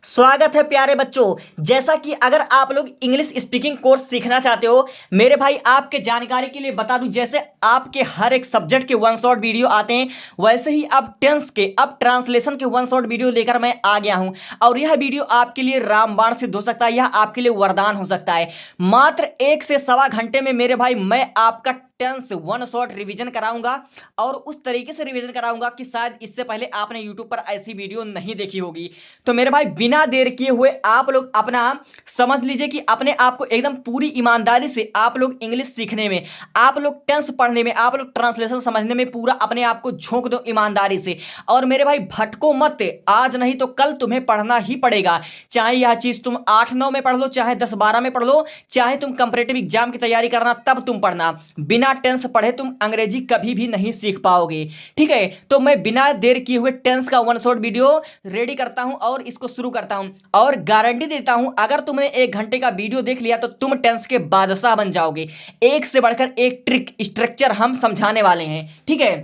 स्वागत है प्यारे बच्चों। जैसा कि अगर आप लोग इंग्लिश स्पीकिंग कोर्स सीखना चाहते हो, मेरे भाई आपके जानकारी के लिए बता दूं, जैसे आपके हर एक सब्जेक्ट के वन शॉट वीडियो आते हैं, वैसे ही अब टेंस के, अब ट्रांसलेशन के वन शॉट वीडियो लेकर मैं आ गया हूं। और यह वीडियो आपके लिए रामबाण सिद्ध हो सकता है, यह आपके लिए वरदान हो सकता है। मात्र 1 से 1.25 घंटे में मेरे भाई मैं आपका टेंस वन शॉट रिवीजन कराऊंगा, और उस तरीके से रिवीजन कराऊंगा कि शायद इससे पहले आपने यूट्यूब पर ऐसी वीडियो नहीं देखी होगी। तो मेरे भाई बिना देर किए हुए आप लोग अपना समझ लीजिए कि अपने आप को एकदम पूरी ईमानदारी से आप लोग इंग्लिश सीखने में, आप लोग टेंस पढ़ने में, आप लोग ट्रांसलेशन समझने में पूरा अपने आप को झोंक दो ईमानदारी से। और मेरे भाई भटको मत, आज नहीं तो कल तुम्हें पढ़ना ही पड़ेगा। चाहे यह चीज तुम 8-9 में पढ़ लो, चाहे 10-12 में पढ़ लो, चाहे तुम कंपैरेटिव एग्जाम की तैयारी करना तब तुम पढ़ना। बिना टेंस पढ़े तुम अंग्रेजी कभी भी नहीं सीख पाओगे। ठीक है, तो मैं बिना देर किए हुए टेंस का वन शॉट वीडियो रेडी करता हूं और इसको शुरू करता हूं, और गारंटी देता हूं अगर तुमने 1 घंटे का वीडियो देख लिया तो तुम टेंस के बादशाह बन जाओगे। एक से बढ़कर एक ट्रिक स्ट्रक्चर हम समझाने वाले हैं। ठीक है,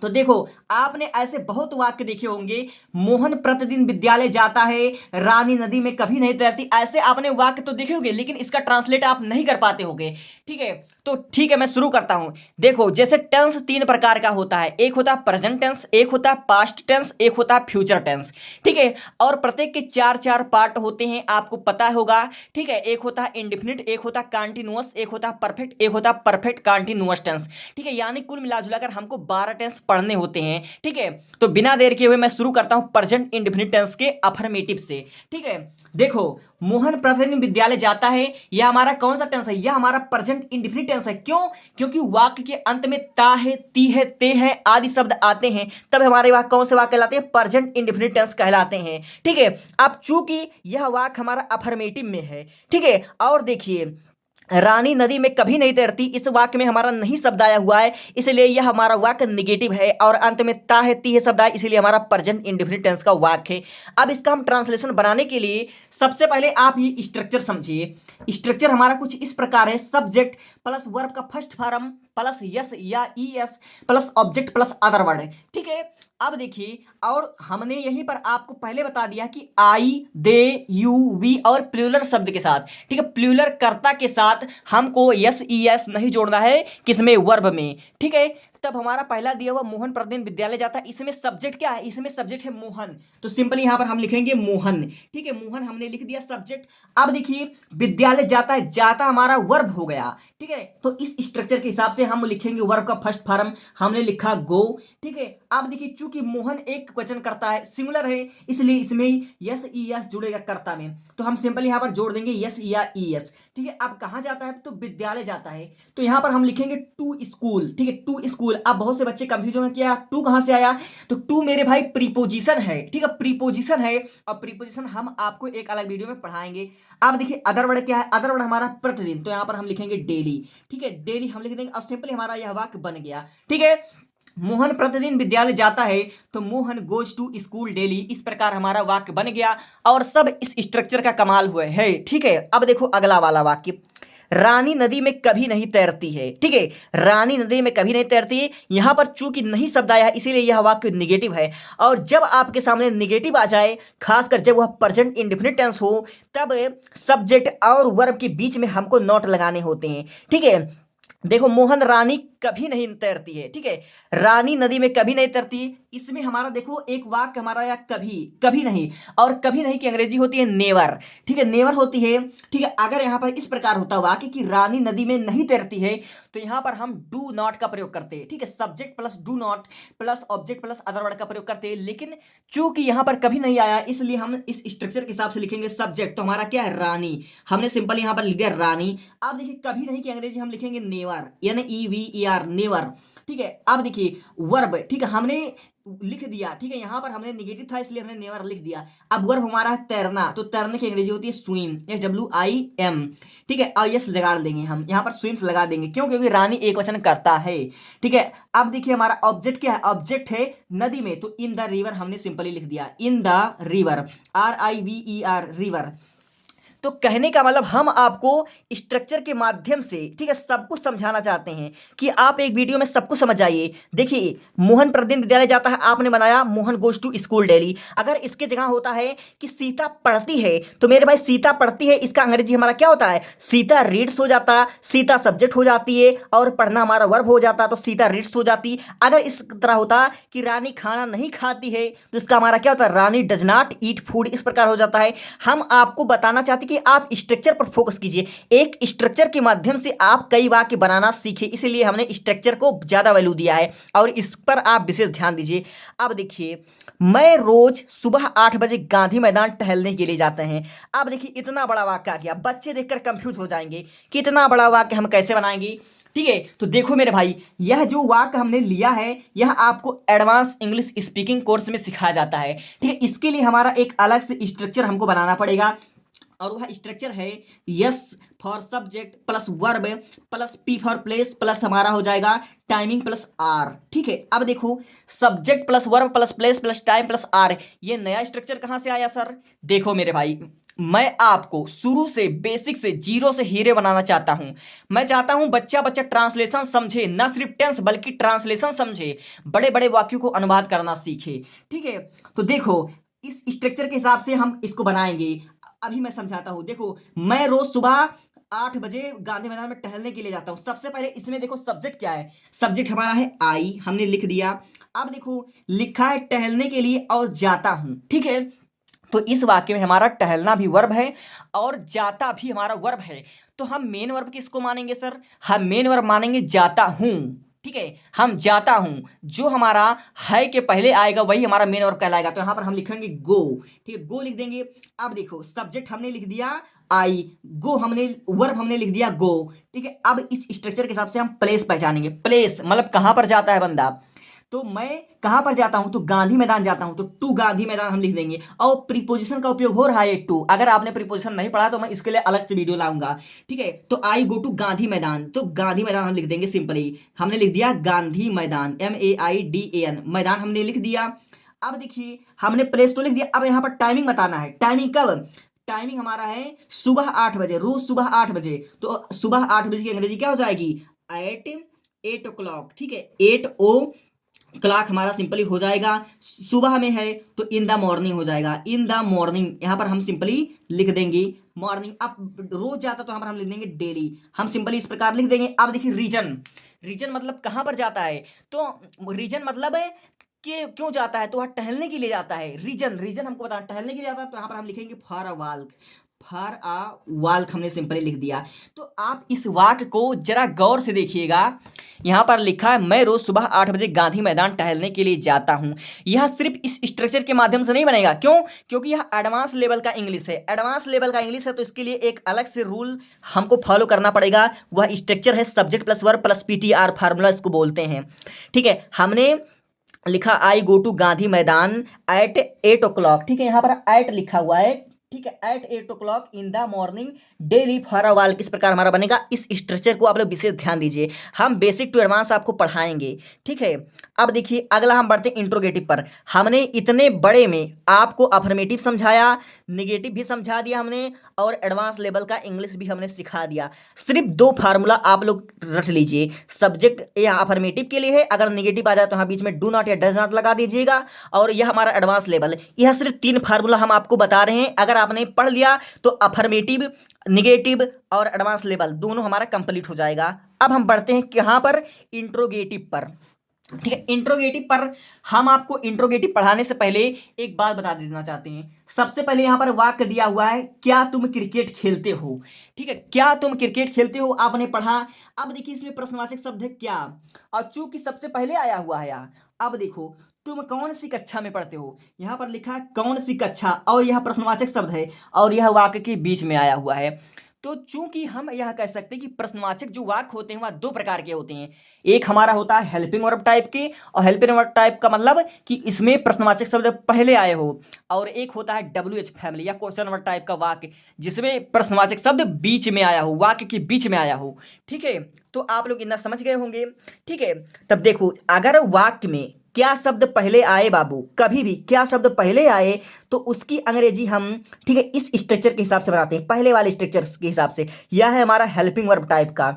तो देखो, आपने ऐसे बहुत वाक्य देखे होंगे। मोहन प्रतिदिन विद्यालय जाता है, रानी नदी में कभी नहीं तैरती। ऐसे आपने वाक्य तो देखे होंगे, लेकिन इसका ट्रांसलेट आप नहीं कर पाते होंगे। ठीक है, तो ठीक है, मैं शुरू करता हूं। देखो, जैसे टेंस 3 प्रकार का होता है। एक होता है प्रेजेंट टेंस, एक होता है पास्ट टेंस, एक होता है फ्यूचर टेंस। ठीक है, और प्रत्येक के 4-4 पार्ट होते हैं, आपको पता होगा। ठीक है, एक होता है इंडिफिनिट, एक होता है कंटीन्यूअस, एक होता है परफेक्ट, एक होता है परफेक्ट कंटीन्यूअस टेंस। ठीक है, यानी कुल मिला जुलाकर हमको 12 टेंस पढ़ने होते हैं। ठीक है, तो बिना देर किए हुए मैं शुरू करता हूं प्रेजेंट इंडेफिनिट टेंस के अफर्मेटिव से। ठीक है, देखो, मोहन प्रतिदिन विद्यालय जाता है, यह हमारा कौन सा टेंस है? यह हमारा प्रेजेंट इंडेफिनिट टेंस है। क्यों? क्योंकि वाक्य के अंत में ता है, ती है, ते है आदि शब्द आते हैं, तब हमारे वाक्य कौन से वाक्य कहलाते हैं? प्रेजेंट इंडेफिनिट टेंस कहलाते हैं। ठीक है, अब चूंकि यह वाक्य हमारा अफर्मेटिव में है, ठीक है, और देखिए, रानी नदी में कभी नहीं तैरती, इस वाक्य में हमारा नहीं शब्द आया हुआ है, इसलिए यह हमारा वाक्य निगेटिव है, और अंत में ता है, ती है शब्द आया, इसलिए हमारा प्रेजेंट इंडेफिनिट टेंस का वाक्य है। अब इसका हम ट्रांसलेशन बनाने के लिए सबसे पहले आप ये स्ट्रक्चर समझिए। स्ट्रक्चर हमारा कुछ इस प्रकार है: सब्जेक्ट प्लस वर्ब का फर्स्ट फॉर्म प्लस यस या E S plus object plus other word. ठीक है, अब देखिए, और हमने यहीं पर आपको पहले बता दिया कि आई, दे, यू, वी और प्लूरल शब्द के साथ, ठीक है, प्लूरल कर्ता के साथ हमको यस ई एस नहीं जोड़ना है, किसमें? वर्ब में। ठीक है, तब हमारा पहला दिया हुआ मोहन प्रतिदिन विद्यालय जाता है, इसमें सब्जेक्ट क्या है? इसमें सब्जेक्ट है मोहन, तो सिंपली यहां पर हम लिखेंगे मोहन। ठीक है, मोहन हमने लिख दिया सब्जेक्ट। अब देखिए, विद्यालय जाता है, जाता हमारा वर्ब हो गया। ठीक है, तो इस स्ट्रक्चर के हिसाब से हम लिखेंगे वर्ब का फर्स्ट फॉर्म, हमने लिखा गो। ठीक है, अब देखिए, चूंकि मोहन एक क्वेश्चन करता है, सिंगुलर है, इसलिए इसमें यस ई एस जुड़ेगा कर्ता में, तो हम सिंपल यहां पर जोड़ देंगे यस या ई एस। ठीक है, अब कहां जाता है? तो विद्यालय जाता है, तो यहां पर हम लिखेंगे टू स्कूल। ठीक है, टू स्कूल। अब बहुत से बच्चे कंफ्यूज होंगे, क्या टू कहां से आया? तो टू मेरे भाई प्रीपोजिशन है। ठीक है, प्रीपोजिशन है, और प्रीपोजिशन हम आपको एक अलग वीडियो में पढ़ाएंगे। अब देखिए, अदर वर्ड क्या है? अदर वर्ड हमारा प्रतिदिन, तो यहां पर हम लिखेंगे डेली। ठीक है, डेली हम लिख देंगे, और सिंपली हमारा यह वाक्य बन गया। ठीक है, मोहन प्रतिदिन विद्यालय जाता है, तो Mohan goes to school daily, इस प्रकार हमारा वाक्य बन गया, और सब इस स्ट्रक्चर का कमाल हुआ है। ठीक है, अब देखो अगला वाला वाक्य, रानी नदी में कभी नहीं तैरती है। ठीक है, रानी नदी में कभी नहीं तैरती, यहां पर चूंकि नहीं शब्द आया है, इसीलिए यह वाक्य निगेटिव है। और जब आपके सामने निगेटिव आ जाए, खासकर जब वह प्रेजेंट इंडेफिनिट टेंस हो, तब सब्जेक्ट और वर्ब के बीच में हमको नॉट लगाने होते हैं। ठीक है, देखो, मोहन रानी कभी नहीं तैरती है। ठीक है, रानी नदी में कभी नहीं तैरती, इसमें हमारा देखो एक वाक्य हमारा या कभी, कभी नहीं, और कभी नहीं की अंग्रेजी होती है नेवर। ठीक है, नेवर होती है। ठीक है, अगर यहां पर इस प्रकार होता वाक्य कि रानी नदी में नहीं तैरती है, तो यहां पर हम डू नॉट का प्रयोग करते हैं। ठीक है, subject plus do not plus object plus other word का प्रयोग करते हैं, लेकिन चूंकि यहां पर कभी नहीं आया, इसलिए हम इस स्ट्रक्चर के हिसाब से लिखेंगे सब्जेक्ट, तो हमारा क्या है? रानी। हमने सिंपल यहां पर लिख दिया रानी। अब देखिए, कभी नहीं की अंग्रेजी हम लिखेंगे नेवर, यानी E V E R, never. ठीक है, अब देखिए वर्ब, ठीक है, हमने लिख दिया। ठीक है, यहां पर हमने निगेटिव था, इसलिए हमने नेवर लिख दिया। अब वर्ब हमारा है तैरना, तो तैरने की अंग्रेजी होती है swim, S W I am. ठीक है, और यस लगा देंगे हम यहां पर, स्विम्स लगा देंगे, क्यों? क्योंकि रानी एक वचन करता है। ठीक है, अब देखिए हमारा ऑब्जेक्ट क्या है? ऑब्जेक्ट है नदी में, तो इन द रिवर हमने सिंपली लिख दिया, in the river, are I V E R, river. तो कहने का मतलब हम आपको स्ट्रक्चर के माध्यम से, ठीक है, सब कुछ समझाना चाहते हैं कि आप एक वीडियो में सब कुछ समझ जाइए। देखिए, मोहन प्रतिदिन विद्यालय जाता है, आपने बनाया Mohan goes to school daily. अगर इसके जगह होता है कि सीता पढ़ती है, तो मेरे भाई सीता पढ़ती है इसका अंग्रेजी हमारा क्या होता है? सीता रीड्स हो जाता, सीता सब्जेक्ट हो जाती है और पढ़ना हमारा वर्ब हो जाता, तो सीता रीड्स हो जाती। अगर इस तरह होता कि रानी खाना नहीं खाती है, तो इसका हमारा क्या होता है? रानी डज नॉट ईट फूड, इस प्रकार हो जाता है। हम आपको बताना चाहते कि आप स्ट्रक्चर पर फोकस कीजिए, एक स्ट्रक्चर के माध्यम से आप कई वाक्य बनाना सीखे, इसलिए हमने स्ट्रक्चर को ज्यादा वैल्यू दिया है और इस पर आप विशेष ध्यान दीजिए। अब देखिए, मैं रोज सुबह 8 बजे गांधी मैदान टहलने के लिए जाते हैं। अब देखिए, इतना बड़ा वाक्य आ गया, बच्चे देखकर कंफ्यूज हो जाएंगे कि इतना बड़ा वाक्य हम कैसे बनाएंगे। ठीक है, तो देखो मेरे भाई, यह जो वाक्य हमने लिया है यह आपको एडवांस इंग्लिश स्पीकिंग कोर्स में सिखाया जाता है। ठीक है, इसके लिए हमारा एक अलग से स्ट्रक्चर हमको बनाना पड़ेगा और वह स्ट्रक्चर है yes for subject plus verb plus P for place plus हमारा हो जाएगा टाइमिंग प्लस आर। ठीक है, अब देखो, subject plus verb plus place plus time plus R, ये नया स्ट्रक्चर कहां से आया सर? देखो मेरे भाई, मैं आपको शुरू से बेसिक से जीरो से हीरे बनाना चाहता हूं। मैं चाहता हूं बच्चा बच्चा ट्रांसलेशन समझे, ना सिर्फ टेंस बल्कि ट्रांसलेशन समझे, बड़े बड़े वाक्यों को अनुवाद करना सीखे। ठीक है, तो देखो, इस स्ट्रक्चर के हिसाब से हम इसको बनाएंगे। अभी मैं समझाता हूं। देखो, मैं रोज सुबह 8 बजे गांधी मैदान में टहलने के लिए जाता हूं। सबसे पहले इसमें देखो सब्जेक्ट क्या है, सब्जेक्ट हमारा है आई, हमने लिख दिया। अब देखो, लिखा है टहलने के लिए और जाता हूं। ठीक है, तो इस वाक्य में हमारा टहलना भी वर्ब है और जाता भी हमारा वर्ब है। तो हम मेन वर्ब किसको मानेंगे सर? हम मेन वर्ब मानेंगे जाता हूं। ठीक है, हम जाता हूं, जो हमारा है के पहले आएगा वही हमारा मेन वर्ब कहलाएगा। तो यहां पर हम लिखेंगे गो। ठीक है, गो लिख देंगे। अब देखो, सब्जेक्ट हमने लिख दिया आई, गो हमने वर्ब हमने लिख दिया गो। ठीक है, अब इस स्ट्रक्चर के हिसाब से हम प्लेस पहचानेंगे। प्लेस मतलब कहां पर जाता है बंदा, तो मैं कहां पर जाता हूं? तो गांधी मैदान जाता हूं, तो टू गांधी मैदान हम लिख देंगे। और प्रीपोजिशन का उपयोग हो रहा है टू, अगर आपने प्रीपोजिशन नहीं पढ़ा तो मैं इसके लिए अलग से वीडियो लाऊंगा। ठीक है, तो आई गो टू गांधी मैदान, तो गांधी मैदान हम लिख देंगे सिंपली। हमने लिख दिया गांधी मैदान, MAIDAN, मैदान हमने लिख दिया। अब देखिए, हमने प्लेस तो लिख दिया, अब यहां पर टाइमिंग बताना है। टाइमिंग कब? टाइमिंग हमारा है सुबह 8 बजे, रोज सुबह 8 बजे। तो सुबह 8 बजे की अंग्रेजी क्या हो जाएगी? Eight 8 o'clock। ठीक है, 8 क्लॉक हमारा सिंपली हो जाएगा। सुबह में है तो इन द मॉर्निंग हो जाएगा, इन द मॉर्निंग यहां पर हम सिंपली लिख देंगे मॉर्निंग। अब रोज जाता तो यहां पर हम लिख देंगे डेली, हम सिंपली इस प्रकार लिख देंगे। अब देखिए, रीजन, रीजन मतलब कहां पर जाता है, तो रीजन मतलब है कि क्यों जाता है, तो वह टहलने के लिए जाता है। रीजन, रीजन हमको बताना टहलने के लिए जाता है, तो यहां पर हम लिखेंगे for a walk. For a walk हमने सिंपली लिख दिया। तो आप इस वाक्य को जरा गौर से देखिएगा। यहाँ पर लिखा है मैं रोज सुबह 8 बजे गांधी मैदान टहलने के लिए जाता हूँ। यह सिर्फ इस स्ट्रक्चर के माध्यम से नहीं बनेगा, क्यों? क्योंकि यह एडवांस लेवल का इंग्लिश है। एडवांस लेवल का इंग्लिश है तो इसके लिए एक अलग से रूल हमको फॉलो करना पड़ेगा। वह स्ट्रक्चर है subject plus verb plus PTR, formula इसको बोलते हैं। ठीक है, हमने लिखा आई गो टू गांधी मैदान एट 8 o'clock। ठीक है, यहाँ पर एट लिखा हुआ है। ठीक है, at 8 o'clock in the morning daily for a walk, किस प्रकार हमारा बनेगा। इस स्ट्रक्चर को आप लोग विशेष ध्यान दीजिए, हम बेसिक टू एडवांस आपको पढ़ाएंगे। ठीक है, अब देखिए, अगला हम बढ़ते हैं इंट्रोगेटिव पर। हमने इतने बड़े में आपको अफर्मेटिव समझाया, निगेटिव भी समझा दिया हमने, और एडवांस लेवल का इंग्लिश भी हमने सिखा दिया। सिर्फ 2 फार्मूला आप लोग रट लीजिए, सब्जेक्ट या अफर्मेटिव के लिए है, अगर निगेटिव आ जाए तो यहाँ बीच में डू नॉट या डज नॉट लगा दीजिएगा, और यह हमारा एडवांस लेवल। यह सिर्फ 3 फार्मूला हम आपको बता रहे हैं, अगर आपने पढ़ लिया तो अफर्मेटिव, निगेटिव और एडवांस लेवल दोनों हमारा कंप्लीट हो जाएगा। अब हम बढ़ते हैं कहाँ पर? इंट्रोगेटिव पर। ठीक है, इंट्रोगेटिव पर हम आपको इंट्रोगेटिव पढ़ाने से पहले एक बात बता देना चाहते हैं। सबसे पहले यहां पर वाक्य दिया हुआ है, क्या तुम क्रिकेट खेलते हो? ठीक है, क्या तुम क्रिकेट खेलते हो, आपने पढ़ा। अब देखिए, इसमें प्रश्नवाचक शब्द है क्या, और चूंकि सबसे पहले आया हुआ है यहाँ। अब देखो, तुम कौन सी कक्षा में पढ़ते हो, यहां पर लिखा है कौन सी कक्षा, और यह प्रश्नवाचक शब्द है और यह वाक्य के बीच में आया हुआ है। तो चूंकि हम यह कह सकते हैं कि प्रश्नवाचक जो वाक्य होते हैं वह 2 प्रकार के होते हैं। एक हमारा होता है हेल्पिंग वर्ब टाइप के, और हेल्पिंग वर्ब टाइप का मतलब कि इसमें प्रश्नवाचक शब्द पहले आए हो, और एक होता है WH फैमिली या क्वेश्चन वर्ब टाइप का वाक्य, जिसमें प्रश्नवाचक शब्द बीच में आया हो, वाक्य के बीच में आया हो। ठीक है, तो आप लोग इतना समझ गए होंगे। ठीक है, तब देखो, अगर वाक्य में क्या शब्द पहले आए बाबू, कभी भी क्या शब्द पहले आए तो उसकी अंग्रेजी हम, ठीक है, इस स्ट्रक्चर के हिसाब से बनाते हैं, पहले वाले स्ट्रक्चर के हिसाब से। यह है हमारा हेल्पिंग वर्ब टाइप का,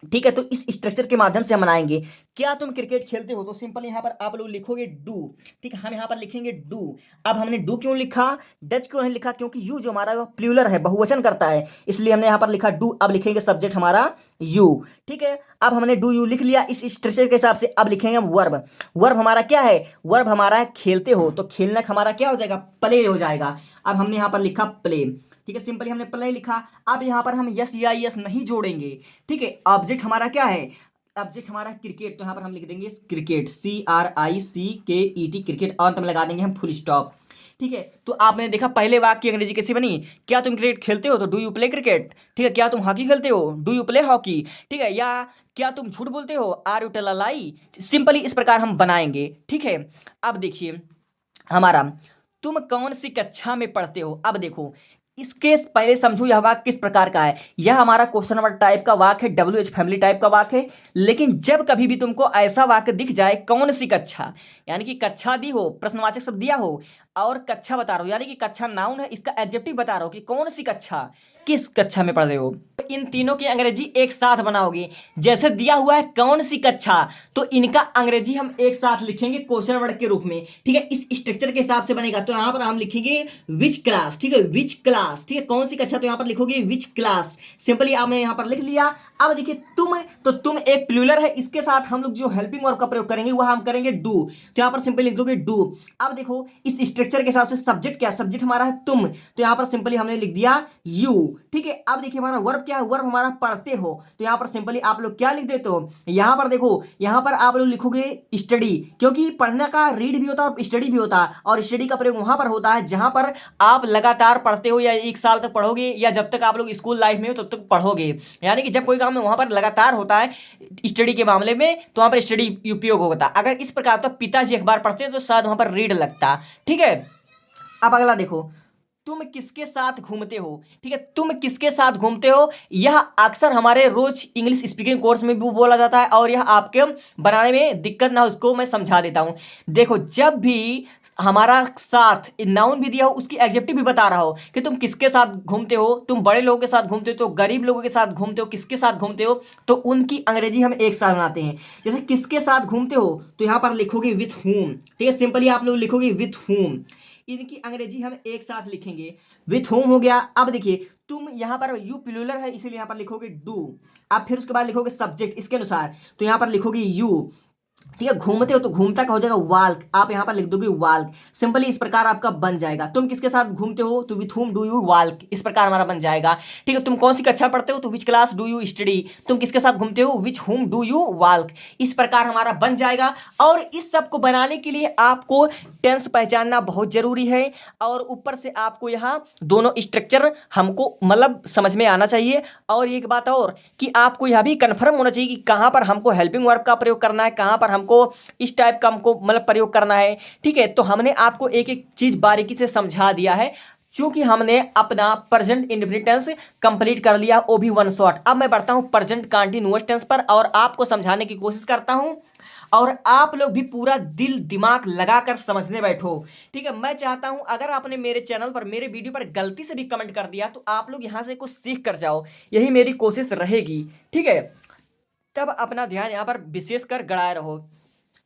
ठीक है। तो इस स्ट्रक्चर के माध्यम से हम बनाएंगे। क्या तुम क्रिकेट खेलते हो, तो सिंपल यहां पर आप लोग लिखोगे डू, ठीक है, हम यहां पर लिखेंगे डू। अब हमने डू क्यों लिखा, डच क्यों नहीं लिखा, क्योंकि यू जो हमारा प्लूरल है, बहुवचन करता है, इसलिए हमने यहां पर लिखा डू। अब लिखेंगे सब्जेक्ट हमारा यू, ठीक है। अब हमने डू यू लिख लिया इस स्ट्रक्चर के हिसाब से। अब लिखेंगे हम वर्ब। वर्ब हमारा क्या है, वर्ब हमारा है खेलते हो, तो खेलना हमारा क्या हो जाएगा, प्ले हो जाएगा। अब हमने यहां पर लिखा प्ले, ठीक है, सिंपली हमने प्ले लिखा। अब यहां पर हम यस या यस नहीं जोड़ेंगे, ठीक है। ऑब्जेक्ट हमारा क्या है, ऑब्जेक्ट हमारा क्रिकेट, तो यहां पर हम लिख देंगे क्रिकेट, CRICKET, क्रिकेट, अंत में लगा देंगे हम फुल स्टॉप, ठीक है। तो आपने देखा पहले वाक्य की अंग्रेजी कैसी बनी, क्या तुम क्रिकेट खेलते हो, तो डू यू प्ले क्रिकेट, ठीक है। क्या तुम हॉकी खेलते हो, डू यू प्ले हॉकी, ठीक है। या क्या तुम झूठ बोलते हो, are you tell a lie. Simply इस प्रकार हम बनाएंगे, ठीक है। अब देखिए हमारा, तुम कौन सी कक्षा में पढ़ते हो। अब देखो इसके पहले समझो यह वाक्य किस प्रकार का है। यह हमारा क्वेश्चन नंबर टाइप का वाक्य है, WH फैमिली टाइप का वाक्य है। लेकिन जब कभी भी तुमको ऐसा वाक्य दिख जाए, कौन सी कक्षा, यानी कि कक्षा दी हो, प्रश्नवाचक शब्द दिया हो और कक्षा बता रहा हो, यानी कि कक्षा नाउन है, इसका एडजेक्टिव बता रहा हो कि कौन सी कक्षा, किस कक्षा में पढ़ रहे हो। इन तीनों की अंग्रेजी एक साथ बनाओगे। जैसे दिया हुआ है कौन सी कक्षा, तो इनका अंग्रेजी हम एक साथ लिखेंगे क्वेश्चन वर्ड के रूप में, ठीक है। इस स्ट्रक्चर के हिसाब से बनेगा। तो यहां पर हम लिखेंगे विच क्लास, ठीक है, विच क्लास, ठीक है, कौन सी कक्षा, तो यहां पर लिखोगे विच क्लास। सिंपली आपने यहां पर लिख लिया। अब देखिए तुम, तो तुम एक प्लूरल है, इसके साथ हम लोग जो हेल्पिंग वर्ब का प्रयोग करेंगे वह हम करेंगे डू, तो यहां पर सिंपली लिख दोगे डू। अब देखो इस स्ट्रक्चर के हिसाब से सब्जेक्ट क्या, सब्जेक्ट हमारा है तुम, तो यहां पर सिंपली हमने लिख दिया यू, ठीक है। अब देखिए हमारा वर्ब क्या है, वर्ब हमारा पढ़ते हो, तो यहां पर सिंपली आप लोग क्या लिख देते हो, यहां पर देखो, यहां पर आप लोग लिखोगे स्टडी, क्योंकि पढ़ने का रीड भी होता है और स्टडी भी होता है, और स्टडी का प्रयोग वहां पर होता है जहां पर आप लगातार पढ़ते हो, या एक साल तक पढ़ोगे, या जब तक आप लोग स्कूल लाइफ में हो तब तक पढ़ोगे, यानी कि जब कोई काम वहां पर लगातार होता है स्टडी के मामले में, तो वहां पर स्टडी उपयोग होता है। अगर इस प्रकार तो पिताजी अखबार पढ़ते हैं तो शायद वहां पर रीड लगता, ठीक है। अब अगला देखो, तुम किसके साथ घूमते हो, ठीक है, तुम किसके साथ घूमते हो। यह अक्सर हमारे रोज इंग्लिश स्पीकिंग कोर्स में भी बोला जाता है, और यह आपके बनाने में दिक्कत ना हो उसको मैं समझा देता हूं। देखो जब भी हमारा साथ नाउन भी दिया हो, उसकी एडजेक्टिव भी बता रहा हो कि तुम किसके साथ घूमते हो, तुम बड़े लोगों के साथ घूमते हो, तो गरीब लोगों के साथ घूमते हो, किसके साथ घूमते हो, तो उनकी अंग्रेजी हम एक साथ बनाते हैं। जैसे किसके साथ घूमते हो, तो यहां पर लिखोगे विथ हुम, ठीक है, सिंपली आप लोग लिखोगे विथ हुम। इनकी अंग्रेजी हम एक साथ लिखेंगे, विथ होम हो गया। अब देखिए तुम यहाँ पर यू प्लूरल है, इसीलिए यहाँ पर लिखोगे डू। अब फिर उसके बाद लिखोगे सब्जेक्ट इसके अनुसार, तो यहाँ पर लिखोगे यू, ठीक है। घूमते हो तो घूमता का हो जाएगा वाल्क, आप यहां पर लिख दोगे वाल्क। सिंपली इस प्रकार आपका बन जाएगा। तुम किसके साथ घूमते हो, तो with whom do you walk, इस प्रकार हमारा बन जाएगा, ठीक है। तुम कौन सी कक्षा पढ़ते हो, तो which class do you study. तुम किसके साथ घूमते हो, विच हुम डू यू वाल्क, इस प्रकार हमारा बन जाएगा। और इस सब को बनाने के लिए आपको टेंस पहचानना बहुत जरूरी है, और ऊपर से आपको यहाँ दोनों स्ट्रक्चर हमको मतलब समझ में आना चाहिए। और एक बात और कि आपको यह भी कंफर्म होना चाहिए कि कहाँ पर हमको हेल्पिंग वर्ब का प्रयोग करना है, कहाँ पर हमको इस टाइप का हमको मतलब प्रयोग करना है, ठीक है। तो हमने आपको एक एक चीज बारीकी से समझा दिया है, चूंकि हमने अपना प्रेजेंट इंडेफिनिट टेंस कंप्लीट कर लिया, वो भी वन शॉट। अब मैं बढ़ता हूं प्रेजेंट कंटीन्यूअस टेंस पर, और आपको समझाने की कोशिश करता हूं, और आप लोग भी पूरा दिल दिमाग लगाकर समझने बैठो, ठीक है। मैं चाहता हूं अगर आपने मेरे चैनल पर मेरे वीडियो पर गलती से भी कमेंट कर दिया, तो आप लोग यहां से कुछ सीख कर जाओ, यही मेरी कोशिश रहेगी, ठीक है। तब अपना ध्यान यहाँ पर विशेष कर गड़ाए रहो।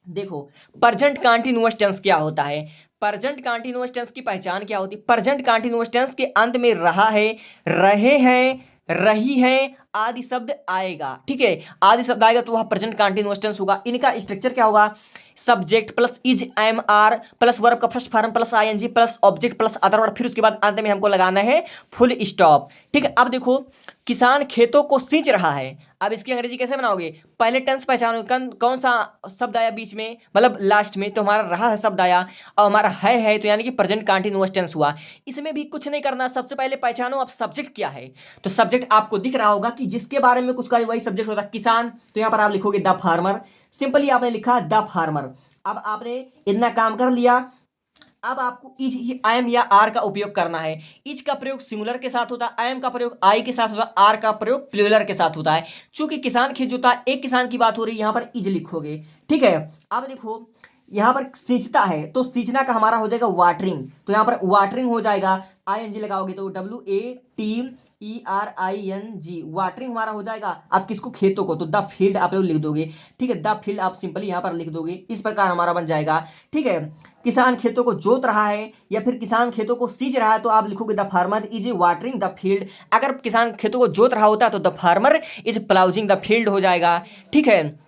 देखो प्रेजेंट कंटीन्यूअस टेंस क्या होता है, प्रेजेंट कंटीन्यूअस टेंस की पहचान क्या होती है। प्रेजेंट कंटीन्यूअस टेंस के अंत में रहा है, रहे हैं, रही है आदि शब्द आएगा, ठीक है। आदि शब्द आएगा तो वह प्रेजेंट कंटीन्यूअस टेंस होगा। इनका स्ट्रक्चर क्या होगा, subject plus is am are plus verb का first form plus ING plus object plus other word, फिर उसके बाद अंत में हमको लगाना है फुल स्टॉप, ठीक है। अब देखो किसान खेतों को सींच रहा है, अब इसकी अंग्रेजी कैसे बनाओगे, पहले टेंस पहचानो, कौन सा शब्द आया बीच में, मतलब लास्ट में, तो हमारा रहा है शब्द आया, और हमारा है तो यानी कि प्रेजेंट कंटीन्यूअस टेंस हुआ। इसमें भी कुछ नहीं करना, सबसे पहले पहचानो अब सब्जेक्ट क्या है। तो सब्जेक्ट आपको दिख रहा होगा कि जिसके बारे में कुछ का वही सब्जेक्ट होता है, किसान, तो यहाँ पर आप लिखोगे द फार्मर। सिंपली आपने लिखा द फार्मर। अब आपने इतना काम कर लिया। अब आपको इज आई एम या आर का उपयोग करना है। इज का प्रयोग सिंगुलर के साथ होता है, आई एम का प्रयोग आई के साथ होता है, आर का प्रयोग प्लूरल के साथ होता है। चूंकि किसान खेत जोता है, एक किसान की बात हो रही है, यहां पर इज लिखोगे, ठीक है। अब देखो यहाँ पर सींचता है तो सींचना का हमारा हो जाएगा वाटरिंग, तो यहाँ पर वाटरिंग हो जाएगा, ING लगाओगे तो WATERING, वाटरिंग हमारा हो जाएगा। आप किसको? खेतों को, तो द फील्ड आप लोग लिख दोगे, ठीक है, द फील्ड आप सिंपली यहाँ पर लिख दोगे, इस प्रकार हमारा बन जाएगा, ठीक है। किसान खेतों को जोत रहा है या फिर किसान खेतों को सींच रहा है तो आप लिखोगे the farmer is watering the field. अगर किसान खेतों को जोत रहा होता तो the farmer is ploughing the field हो जाएगा, ठीक है।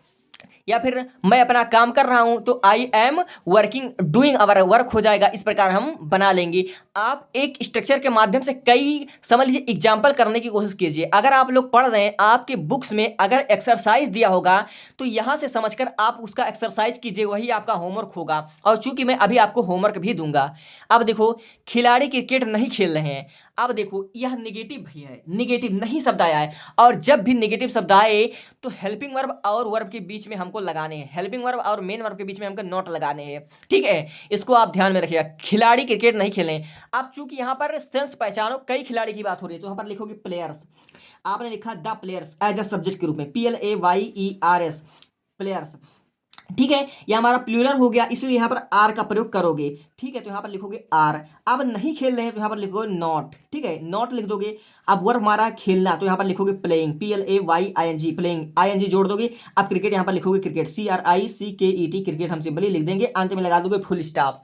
या फिर मैं अपना काम कर रहा हूं तो I am working, doing our work हो जाएगा, इस प्रकार हम बना लेंगे। आप एक स्ट्रक्चर के माध्यम से कई, समझ लीजिए, एग्जाम्पल करने की कोशिश कीजिए। अगर आप लोग पढ़ रहे हैं, आपके बुक्स में अगर एक्सरसाइज दिया होगा तो यहां से समझकर आप उसका एक्सरसाइज कीजिए, वही आपका होमवर्क होगा। और चूंकि मैं अभी आपको होमवर्क भी दूंगा। अब देखो, खिलाड़ी क्रिकेट नहीं खेल रहे हैं, अब देखो यह निगेटिव भी है, निगेटिव नहीं शब्द आया है, और जब भी निगेटिव शब्द आए तो हेल्पिंग वर्ब और वर्ब के बीच में हमको लगाने हैं, हेल्पिंग वर्ब और मेन वर्ब के बीच में हमको नॉट लगाने हैं, ठीक है। इसको आप ध्यान में रखिएगा, खिलाड़ी क्रिकेट नहीं खेलें। आप चूंकि यहाँ पर सेंस पहचानो, कई खिलाड़ी की बात हो रही है तो यहाँ पर लिखोगे प्लेयर्स, आपने लिखा the players as a subject के रूप में, PLAYERS, प्लेयर्स, ठीक है। यह हमारा प्लूरल हो गया, इसलिए यहाँ पर आर का प्रयोग करोगे, ठीक है। तो यहाँ पर लिखोगे आर। अब नहीं खेल रहे हैं तो यहाँ पर लिखोगे नॉट, ठीक है, नॉट लिख दोगे। अब वर्ब हमारा खेलना, तो यहाँ पर लिखोगे प्लेइंग, PLAYING, प्लेइंग, ING जोड़ दोगे। अब क्रिकेट यहाँ पर लिखोगे क्रिकेट, CRICKET, क्रिकेट हम सिंपली लिख देंगे, अंत में लगा दोगे फुल स्टॉप,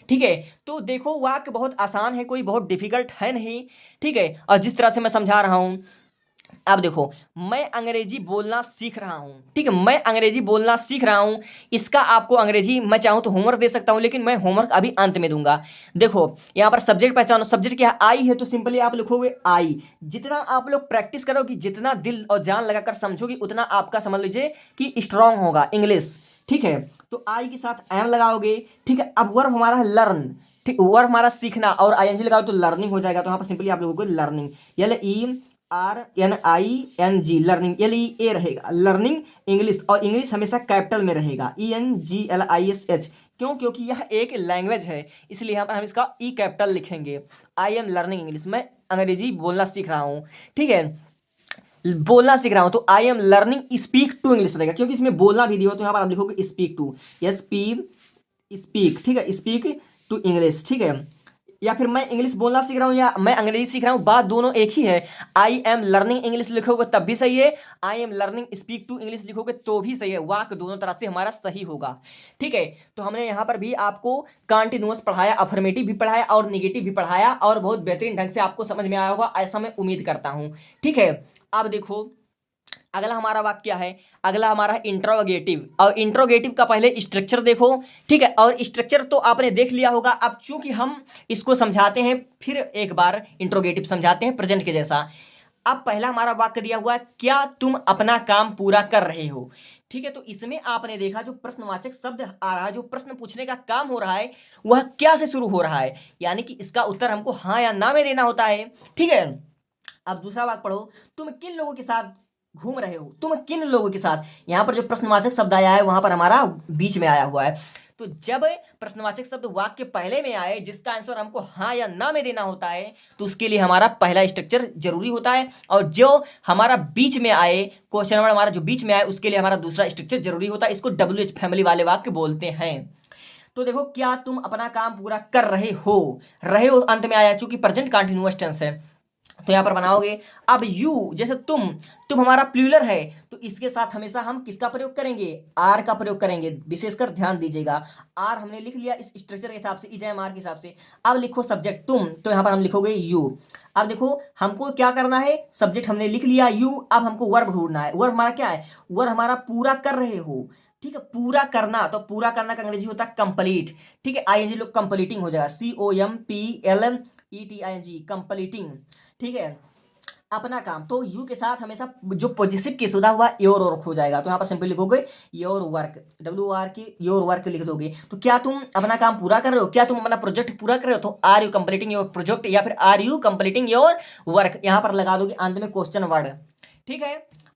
ठीक है। तो देखो वाक्य बहुत आसान है, कोई बहुत डिफिकल्ट है नहीं, ठीक है। और जिस तरह से मैं समझा रहा हूँ, अब देखो, मैं अंग्रेजी बोलना सीख रहा हूं, ठीक है, मैं अंग्रेजी बोलना सीख रहा हूं। इसका आपको अंग्रेजी मैं चाहूं तो होमवर्क दे सकता हूं, लेकिन मैं होमवर्क अभी अंत में दूंगा। देखो यहां पर सब्जेक्ट पहचानो, सब्जेक्ट क्या है? आई है, तो सिंपली आप लिखोगे आई। जितना आप लोग प्रैक्टिस करोगे, जितना दिल और जान लगाकर समझोगे, उतना आपका समझ लीजिए कि स्ट्रांग होगा इंग्लिश, ठीक है। तो आई के साथ एम लगाओगे, ठीक है। अब वर्ब हमारा है लर्न, ठीक, वर्ब हमारा सीखना, और ING लगाओ तो लर्निंग हो जाएगा। तो यहाँ पर सिंपली आप लोगों को लर्निंग, LERNING, लर्निंग, LEA रहेगा, लर्निंग इंग्लिश, और इंग्लिश हमेशा कैपिटल में रहेगा, ENGLISH, क्यों? क्योंकि यह एक लैंग्वेज है, इसलिए यहाँ पर हम इसका ई कैपिटल लिखेंगे। आई एम लर्निंग इंग्लिश, मैं अंग्रेजी बोलना सीख रहा हूँ, ठीक है, बोलना सीख रहा हूँ। तो I am learning speak to English रहेगा, क्योंकि इसमें बोलना भी दिया हो, तो यहाँ पर आप लिखोगे स्पीक टू, स्पीक, ठीक है, स्पीक टू इंग्लिश, ठीक है। या फिर मैं इंग्लिश बोलना सीख रहा हूँ या मैं अंग्रेजी सीख रहा हूँ, बात दोनों एक ही है। आई एम लर्निंग इंग्लिश लिखोगे तब भी सही है, I am learning speak to English लिखोगे तो भी सही है, वाक्य दोनों तरह से हमारा सही होगा, ठीक है। तो हमने यहाँ पर भी आपको कॉन्टिन्यूअस पढ़ाया, अफर्मेटिव भी पढ़ाया और निगेटिव भी पढ़ाया, और बहुत बेहतरीन ढंग से आपको समझ में आया होगा, ऐसा मैं उम्मीद करता हूँ, ठीक है। अब देखो अगला हमारा वाक्य क्या है, अगला हमारा है इंट्रोगेटिव, और इंट्रोगेटिव का पहले स्ट्रक्चर देखो, ठीक है। और स्ट्रक्चर तो आपने देख लिया होगा, अब चूंकि हम इसको समझाते हैं, फिर एक बार इंट्रोगेटिव समझाते हैं प्रेजेंट के जैसा। अब पहला हमारा वाक्य दिया हुआ है, क्या तुम अपना काम पूरा कर रहे हो, ठीक है। तो इसमें आपने देखा जो प्रश्नवाचक शब्द आ रहा है, जो प्रश्न पूछने का काम हो रहा है, वह क्या से शुरू हो रहा है, यानी कि इसका उत्तर हमको हाँ या ना में देना होता है, ठीक है। अब दूसरा वाक्य पढ़ो, तुम किन लोगों के साथ घूम रहे हो, तुम किन लोगों के साथ, यहां पर जो प्रश्नवाचक शब्द आया है वहां पर हमारा बीच में आया हुआ है। तो जब प्रश्नवाचक शब्द वाक्य पहले में आए, जिसका आंसर हमको हाँ या ना में देना होता है, तो उसके लिए हमारा पहला स्ट्रक्चर जरूरी होता है, और जो हमारा बीच में आए, क्वेश्चन नंबर हमारा जो बीच में आए, उसके लिए हमारा दूसरा स्ट्रक्चर जरूरी होता है। इसको WH फैमिली वाले वाक्य बोलते हैं। तो देखो, क्या तुम अपना काम पूरा कर रहे हो अंत में आया, चूंकि प्रेजेंट कंटीन्यूअस टेंस है, तो यहां पर बनाओगे। अब यू, जैसे तुम हमारा प्लूरल है, तो इसके साथ हमेशा हम किसका प्रयोग करेंगे? आर का प्रयोग करेंगे, विशेषकर ध्यान दीजिएगा। आर हमने लिख लिया इस स्ट्रक्चर के हिसाब से, IJMR के हिसाब से। अब लिखो सब्जेक्ट तुम, तो यहां पर हम लिखोगे यू। अब देखो हमको क्या करना है, सब्जेक्ट हमने लिख लिया यू, अब हमको वर्ब ढूंढना है। वर्ब हमारा क्या है? वर्ब हमारा पूरा कर रहे हो, ठीक है, पूरा करना। तो पूरा करना का अंग्रेजी होता है कंप्लीट, ठीक है। ING लोग कंप्लीटिंग हो जाएगा, COMPLETING, कंप्लीटिंग, ठीक है, अपना काम। तो यू के साथ हमेशा जो पॉजिटिव केस होता हुआ योर वर्क हो जाएगा, तो यहाँ पर सिंपल लिखोगे योर वर्क, WR की योर वर्क लिख दोगे। तो क्या तुम अपना काम पूरा कर रहे हो, क्या तुम अपना प्रोजेक्ट पूरा कर रहे हो, तो are you completing your project, या फिर are you completing your work, यहाँ पर लगा दोगे अंत में क्वेश्चन वर्ड, ठीक है।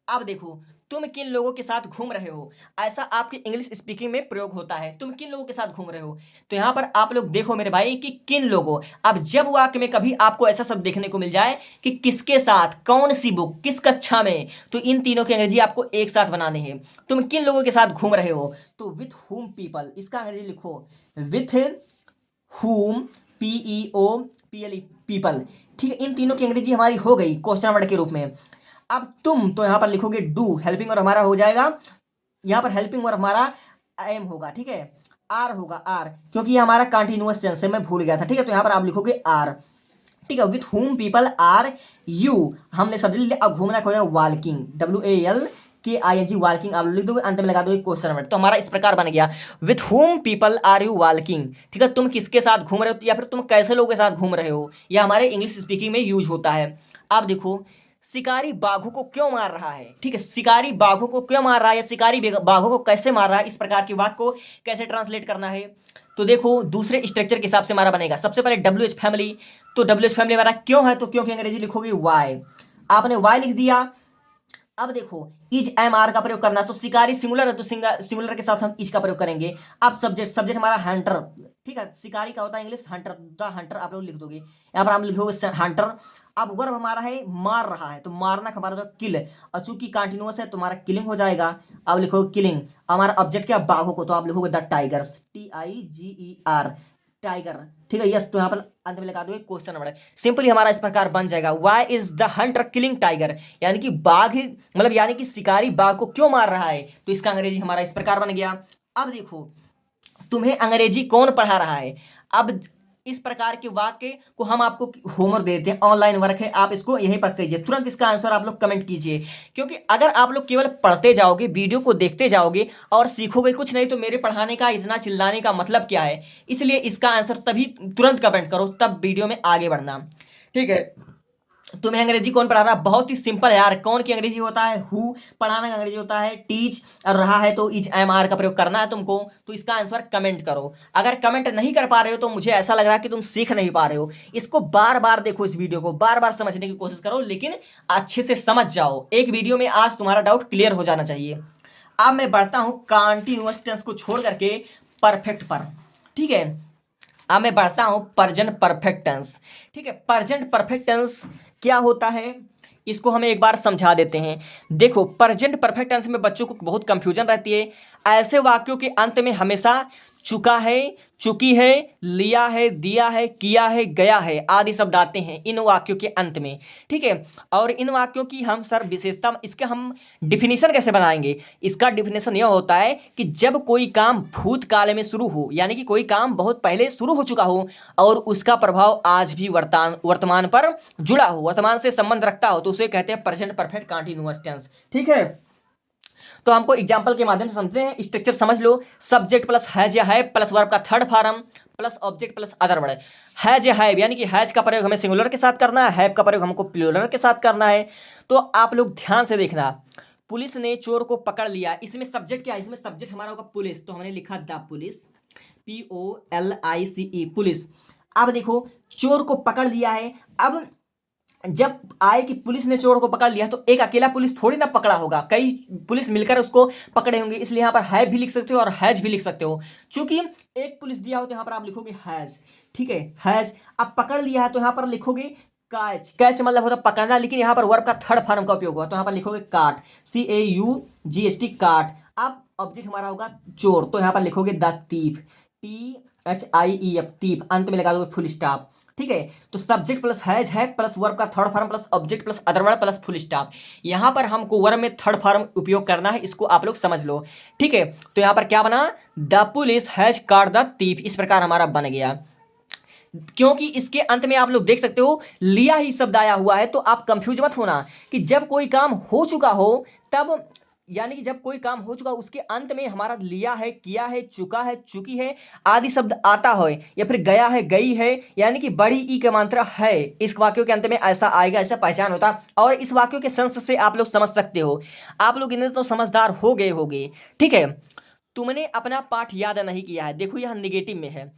अब देखो, तुम किन लोगों के साथ घूम रहे हो, ऐसा आपके इंग्लिश स्पीकिंग में प्रयोग होता है। तुम किन लोगों के साथ घूम रहे हो, तो यहाँ पर आप लोग देखो मेरे भाई कि किन लोगों। अब जब वाक्य में कभी आपको ऐसा शब्द देखने को मिल जाए कि किसके साथ, कौन सी बुक, किस कक्षा में, तो इन तीनों की अंग्रेजी आपको एक साथ बनाने हैं। तुम किन लोगों के साथ घूम रहे हो, तो विथ हुम पीपल, इसका अंग्रेजी लिखो विथ हुम, PEOPLE, पीपल। ठीक है, इन तीनों की अंग्रेजी हमारी हो गई क्वेश्चन वर्ड के रूप में। अब तुम, तो यहां पर लिखोगे डू, हेल्पिंग और हमारा हो जाएगा, यहां पर हेल्पिंग और हमारा एम होगा। ठीक है, आर होगा, आर, क्योंकि ये हमारा कंटिन्यूअस टेंस है, मैं भूल गया था। ठीक है, तो यहां पर आप लिखोगे आर। ठीक है, with whom people are you, हमने सब्जेक्ट लिया। अब घूमना हो गया वॉल्किंग, WALKING, वॉल्किंग आप लिख दोगे, अंत में लगा दोगे क्वेश्चन वर्ड। तो हमारा इस प्रकार बन गया with whom people are you walking. ठीक है, तुम किसके साथ घूम रहे हो, या फिर तुम कैसे लोगों के साथ घूम रहे हो, यह हमारे इंग्लिश स्पीकिंग में यूज होता है। आप देखो, शिकारी बाघों को क्यों मार रहा है। ठीक है, शिकारी बाघों को क्यों मार रहा है, या शिकारी बाघों को कैसे मार रहा है, इस प्रकार के वाक्य को कैसे ट्रांसलेट करना है। तो देखो, दूसरे स्ट्रक्चर के हिसाब से हमारा बनेगा। सबसे पहले WH फैमिली, तो WH फैमिली हमारा क्यों है, तो क्यों की अंग्रेजी लिखोगे वाई, आपने वाई लिख दिया। अब देखो, इज एम आर का प्रयोग करना, तो शिकारी सिंगुलर है, तो सिंगुलर के साथ हम इज का प्रयोग करेंगे। अब सब्जेक्ट, सब्जेक्ट हमारा हंटर। ठीक है, शिकारी का होता है इंग्लिश हंटर, द हंटर आप लोग लिख दोगे, यहाँ पर हम लिखोगे हंटर। अब वर्ब हमारा है मार रहा है, तो मारना का हमारा जो किल, और चूंकि कंटिन्यूअस है तो हमारा किलिंग हो जाएगा। अब लिखोगे किलिंग। हमारा ऑब्जेक्ट क्या, बाघों को, तो आप लिखोगे द टाइगर्स, TIGER, टाइगर। ठीक है, यस, तो यहाँ पर अंत में लगा दोगे क्वेश्चन वर्ड। सिंपली हमारा इस प्रकार बन जाएगा, why is the Hunter killing tiger, यानी कि बाघ, मतलब यानी कि शिकारी बाघ को क्यों मार रहा है, तो इसका अंग्रेजी हमारा इस प्रकार बन गया। अब देखो, तुम्हें अंग्रेजी कौन पढ़ा रहा है। अब इस प्रकार के वाक्य को हम आपको होमवर्क दे देते हैं, ऑनलाइन वर्क है, आप इसको यहीं पर कीजिए, तुरंत इसका आंसर आप लोग कमेंट कीजिए। क्योंकि अगर आप लोग केवल पढ़ते जाओगे, वीडियो को देखते जाओगे और सीखोगे कुछ नहीं, तो मेरे पढ़ाने का, इतना चिल्लाने का मतलब क्या है। इसलिए इसका आंसर तभी तुरंत कमेंट करो, तब वीडियो में आगे बढ़ना। ठीक है, तुम्हें अंग्रेजी कौन पढ़ा रहा है, बहुत ही सिंपल है यार। कौन की अंग्रेजी होता है हु, पढ़ाना का अंग्रेजी होता है टीच, और रहा है तो इज एम आर का प्रयोग करना है तुमको। तो इसका आंसर कमेंट करो। अगर कमेंट नहीं कर पा रहे हो तो मुझे ऐसा लग रहा है कि तुम सीख नहीं पा रहे हो। इसको बार बार देखो, इस वीडियो को बार बार समझने की कोशिश करो, लेकिन अच्छे से समझ जाओ। एक वीडियो में आज तुम्हारा डाउट क्लियर हो जाना चाहिए। अब मैं बढ़ता हूं कंटीन्यूअस टेंस को छोड़ करके परफेक्ट पर। ठीक है, अब मैं बढ़ता हूं प्रेजेंट परफेक्ट टेंस। ठीक है, प्रेजेंट परफेक्ट टेंस क्या होता है, इसको हमें एक बार समझा देते हैं। देखो, प्रेजेंट परफेक्ट टेंस में बच्चों को बहुत कंफ्यूजन रहती है। ऐसे वाक्यों के अंत में हमेशा चुका है, चुकी है, लिया है, दिया है, किया है, गया है आदि शब्द आते हैं इन वाक्यों के अंत में। ठीक है, और इन वाक्यों की हम सर विशेषता, इसके हम डिफिनीशन कैसे बनाएंगे। इसका डिफिनीशन यह होता है कि जब कोई काम भूतकाल में शुरू हो, यानी कि कोई काम बहुत पहले शुरू हो चुका हो और उसका प्रभाव आज भी वर्तमान पर जुड़ा हो, वर्तमान से संबंध रखता हो, तो उसे कहते हैं प्रेजेंट परफेक्ट कंटीन्यूअस टेंस। ठीक है, तो हमको एग्जाम्पल के माध्यम से समझते हैं। स्ट्रक्चर समझ लो, सब्जेक्ट प्लस हैज या है प्लस वर्ब का third form plus object plus other word. Has या है, यानी कि हैज का प्रयोग हमें सिंगुलर के साथ करना है, हैव का प्रयोग हमको प्लूरल के साथ करना है। तो आप लोग ध्यान से देखना, पुलिस ने चोर को पकड़ लिया, इसमें सब्जेक्ट क्या है, इसमें सब्जेक्ट हमारा होगा पुलिस, तो हमने लिखा द पुलिस, POLICE, पुलिस। अब देखो, चोर को पकड़ लिया है। अब जब आए कि पुलिस ने चोर को पकड़ लिया, तो एक अकेला पुलिस थोड़ी ना पकड़ा होगा, कई पुलिस मिलकर उसको पकड़े होंगे, इसलिए यहाँ पर हैव भी लिख सकते हो और हैज भी लिख सकते हो। चूंकि एक पुलिस दिया हो तो यहाँ पर आप लिखोगे हैज। ठीक है, हैज। अब पकड़ लिया है तो यहाँ पर लिखोगे कैच, कैच मतलब होता है पकड़ना, लेकिन यहाँ पर वर्ब का थर्ड फॉर्म का उपयोग हुआ, तो यहाँ पर लिखोगे काट, CAUGST, काट। अब ऑब्जेक्ट हमारा होगा चोर, तो यहाँ पर लिखोगे द थीफ, THIEF, थीफ, अंत में लगा दोगे फुल स्टॉप। ठीक है, तो सब्जेक्ट प्लस हैज है प्लस वर्ब का third form plus object plus other word plus full stop. यहां पर हमको वर्ब में थर्ड फॉर्म उपयोग करना है, इसको आप लोग समझ लो। ठीक है, तो यहां पर क्या बना, the police has caught the thief, इस प्रकार हमारा बन गया। क्योंकि इसके अंत में आप लोग देख सकते हो लिया ही शब्द आया हुआ है, तो आप कंफ्यूज मत होना कि जब कोई काम हो चुका हो तब, यानी कि जब कोई काम हो चुका उसके अंत में हमारा लिया है, किया है, चुका है, चुकी है आदि शब्द आता है, या फिर गया है, गई है, यानी कि बड़ी ई का मात्रा है, इस वाक्यों के अंत में ऐसा आएगा, ऐसा पहचान होता। और इस वाक्यों के सेंस से आप लोग समझ सकते हो, आप लोग इन्हें तो समझदार हो गए होगे। ठीक है, तुमने अपना पाठ याद नहीं किया है, देखो यह निगेटिव में है।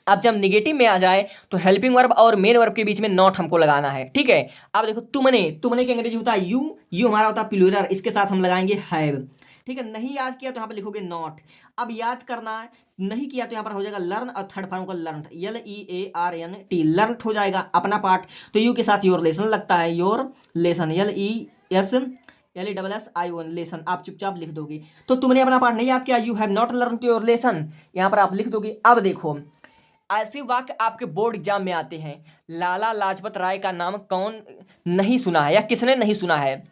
अब जब निगेटिव में आ जाए तो हेल्पिंग वर्ब और मेन वर्ब के बीच में नॉट हमको लगाना है, ठीक है। अब देखो तुमने, तुमने की अंग्रेजी होता है यू हमारा होता है प्लूरल, इसके साथ हम लगाएंगे हैव, ठीक है। नहीं याद किया तो यहाँ पर लिखोगे नॉट। अब याद करना है, नहीं किया तो यहाँ पर हो जाएगा लर्न और थर्ड फॉर्म का लर्न, LEARNT, लर्न हो जाएगा अपना पार्ट। तो यू के साथ योर लेसन लगता है, योर लेसन, LESSION लेसन, आप चुपचाप लिख दोगे। तो तुमने अपना पार्ट नहीं याद किया, you have not learn your lesson, यहाँ पर आप लिख दोगे। अब देखो ऐसे वाक्य आपके बोर्ड एग्जाम में आते हैं, लाला लाजपत राय का नाम कौन नहीं सुना है या किसने नहीं सुना है,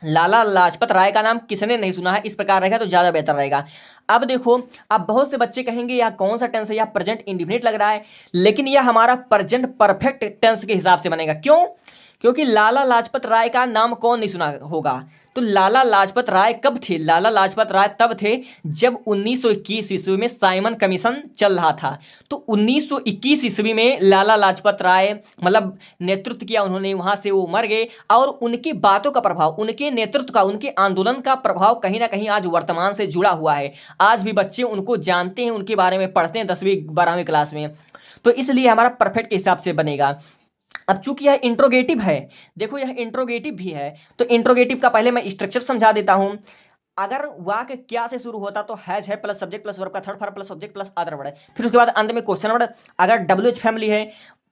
लाला लाजपत राय का नाम किसने नहीं सुना है, इस प्रकार रहेगा तो ज़्यादा बेहतर रहेगा। अब देखो, अब बहुत से बच्चे कहेंगे यह कौन सा टेंस है, यह प्रेजेंट इंडिफिनिट लग रहा है, लेकिन यह हमारा प्रेजेंट परफेक्ट टेंस के हिसाब से बनेगा। क्यों? क्योंकि लाला लाजपत राय का नाम कौन नहीं सुना होगा। तो लाला लाजपत राय कब थे? लाला लाजपत राय तब थे जब 1921 ईस्वी में साइमन कमीशन चल रहा था। तो 1921 ईस्वी में लाला लाजपत राय मतलब नेतृत्व किया उन्होंने, वहाँ से वो मर गए, और उनकी बातों का प्रभाव, उनके नेतृत्व का, उनके आंदोलन का प्रभाव कहीं ना कहीं आज वर्तमान से जुड़ा हुआ है। आज भी बच्चे उनको जानते हैं, उनके बारे में पढ़ते हैं 10वीं 12वीं क्लास में। तो इसलिए हमारा परफेक्ट के हिसाब से बनेगा। अब चूंकि यह इंट्रोगेटिव है, देखो यह इंट्रोगेटिव भी है, तो इंट्रोगेटिव का पहले मैं स्ट्रक्चर समझा देता हूं। अगर वाक्य क्या से शुरू होता तो हैज है प्लस सब्जेक्ट प्लस वर्ब का third form plus object plus other word, फिर उसके बाद अंत में क्वेश्चन वर्ड। अगर WH फैमिली है,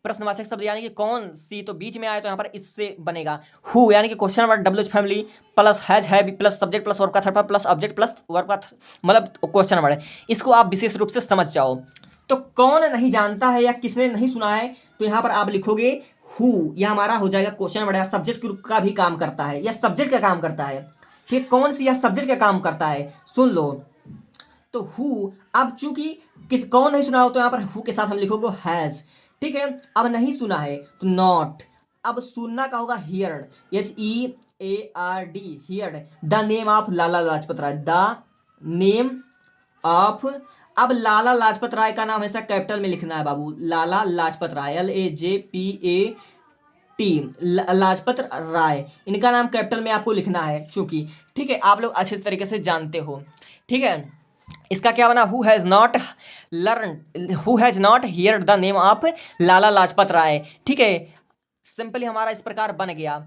प्रश्नवाचक शब्द यानी कि कौन सी, तो बीच में आए तो यहाँ पर इससे बनेगा हु, यानी कि question word WH family plus has है प्लस सब्जेक्ट प्लस वर्ब का third form plus object plus verb का मतलब क्वेश्चन वर्ड। इसको आप विशेष रूप से समझ जाओ। तो कौन नहीं जानता है या किसने नहीं सुना है, तो यहाँ पर आप लिखोगे हु, यह हमारा हो जाएगा क्वेश्चन वर्ड, सब्जेक्ट का भी काम करता है, यह सब्जेक्ट का काम करता है, ठीक। कौन सी, यह सब्जेक्ट का काम करता है, सुन लो। तो हु, अब चूंकि किस कौन नहीं सुना हो तो यहाँ पर हु के साथ हम लिखोगे हैज, ठीक है। अब नहीं सुना है तो नॉट। अब सुनना का होगा heard, HEARD, heard the name of Lala Lajpat Rai, the name of. अब लाला लाजपत राय का नाम ऐसा कैपिटल में लिखना है बाबू, लाला लाजपत राय, LAJPAT, लाजपत राय, इनका नाम कैपिटल में आपको लिखना है चूंकि, ठीक है। आप लोग अच्छे तरीके से जानते हो, ठीक है। इसका क्या बना, who has not learn, who has not heard the name of Lala Lajpat Rai, ठीक है। सिंपली हमारा इस प्रकार बन गया,